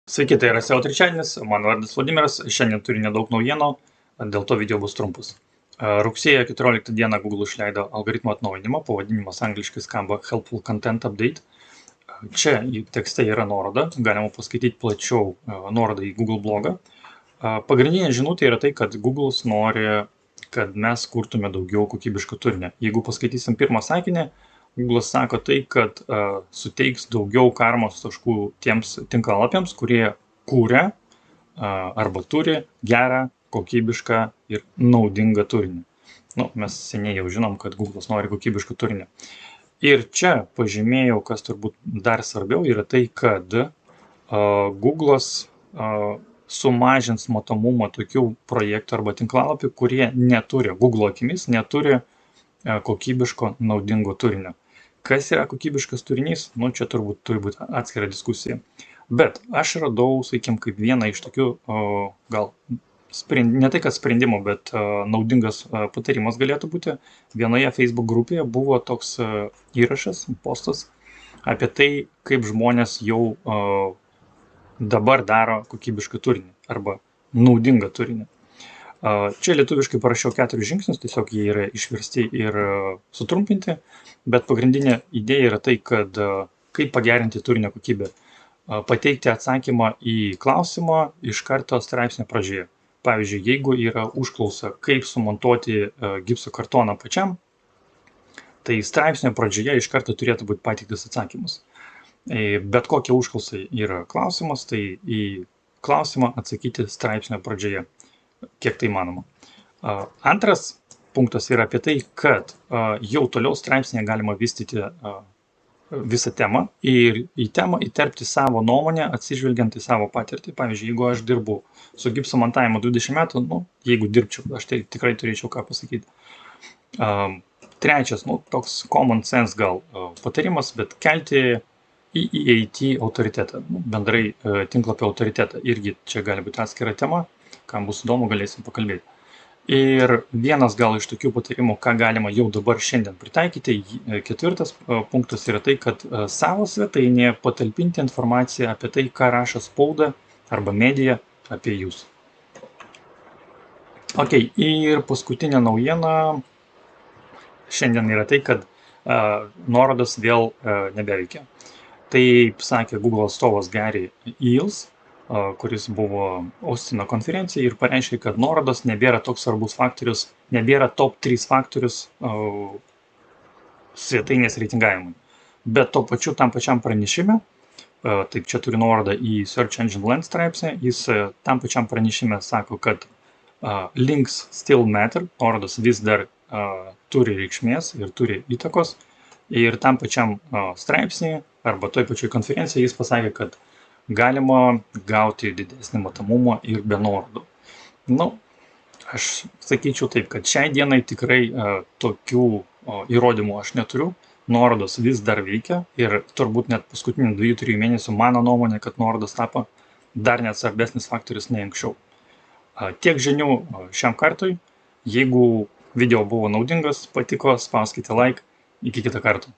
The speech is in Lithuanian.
Sveiki, tai yra SEO trečiadienis, mano vardas Vladimiras, šiandien turiu nedaug naujienų, dėl to video bus trumpas. Rugsėjo 14 dieną Google išleido algoritmo atnaujinimą, pavadinimas angliškai skamba Helpful Content Update. Čia tekste yra nuoroda, galima paskaityti plačiau nuorodą į Google blogą. Pagrindinė žinutė yra tai, kad Google nori, kad mes kurtume daugiau kokybiško turinio. Jeigu paskaitysim pirmą sakinį, Google sako tai, kad suteiks daugiau karmos taškų tiems tinklalapiams, kurie kūrė arba turi gerą, kokybišką ir naudingą turinį. Mes seniai jau žinom, kad Google nori kokybiško turinio. Ir čia pažymėjau, kas turbūt dar svarbiau, yra tai, kad Google sumažins matomumą tokių projektų arba tinklalapių, kurie neturi, Google akimis, neturi kokybiško naudingo turinio. Kas yra kokybiškas turinys? Čia turbūt turi būti atskira diskusija. Bet aš radau, sakykim, kaip vieną iš tokių, gal ne tai, kad sprendimų, bet naudingas patarimas galėtų būti. Vienoje Facebook grupėje buvo toks įrašas, postas apie tai, kaip žmonės jau dabar daro kokybišką turinį arba naudingą turinį. Čia lietuviškai parašiau 4 žingsnius, tiesiog jie yra išversti ir sutrumpinti, bet pagrindinė idėja yra tai, kad kaip pagerinti turinio kokybę. Pateikti atsakymą į klausimą iš karto straipsnio pradžioje. Pavyzdžiui, jeigu yra užklausa, kaip sumontuoti gipso kartoną pačiam, tai straipsnio pradžioje iš karto turėtų būti pateiktas atsakymas. Bet kokia užklausa yra klausimas, tai į klausimą atsakyti straipsnio pradžioje, kiek tai manoma. Antras punktas yra apie tai, kad jau toliau straipsnėje galima vystyti visą temą ir į temą įterpti savo nuomonę, atsižvelgiant į savo patirtį. Pavyzdžiui, jeigu aš dirbu su gipso montavimu 20 metų, jeigu dirbčiau, aš tai tikrai turėčiau ką pasakyti. Trečias, toks common sense gal patarimas, bet kelti EAT autoritetą, bendrai tinklapio autoritetą. Irgi čia gali būti atskira tema, kam bus įdomu, galėsim pakalbėti. Ir vienas gal iš tokių patarimų, ką galima jau dabar šiandien pritaikyti, ketvirtas punktas yra tai, kad savo svetainėje patalpinti informaciją apie tai, ką rašo spauda arba medija apie jūs. Ir paskutinė naujiena šiandien yra tai, kad nuorodos vėl nebeveikia. Taip sakė Google atstovas Gary Illyes, kuris buvo Austino konferencijai ir pareiškė, kad nuorodos nebėra toks svarbus faktorius, nebėra top 3 faktorius svetainės reitingavimui. Bet to pačiu tam pačiam pranešime, taip čia turi nuorodą į Search Engine Land straipsnį, jis tam pačiam pranešime sako, kad links still matter, nuorodos vis dar turi reikšmės ir turi įtakos. Ir tam pačiam straipsnį arba toj pačioj konferencijai jis pasakė, kad galima gauti didesnį matomumą ir be nuorodų. Aš sakyčiau taip, kad šiai dienai tikrai tokių įrodymų aš neturiu. Nuorodos vis dar veikia ir turbūt net paskutinių 2-3 mėnesių mano nuomonė, kad nuorodos tapo dar net svarbesnis faktorius nei anksčiau. Tiek žinių šiam kartui. Jeigu video buvo naudingas, patiko, spauskite like. Iki kito karto.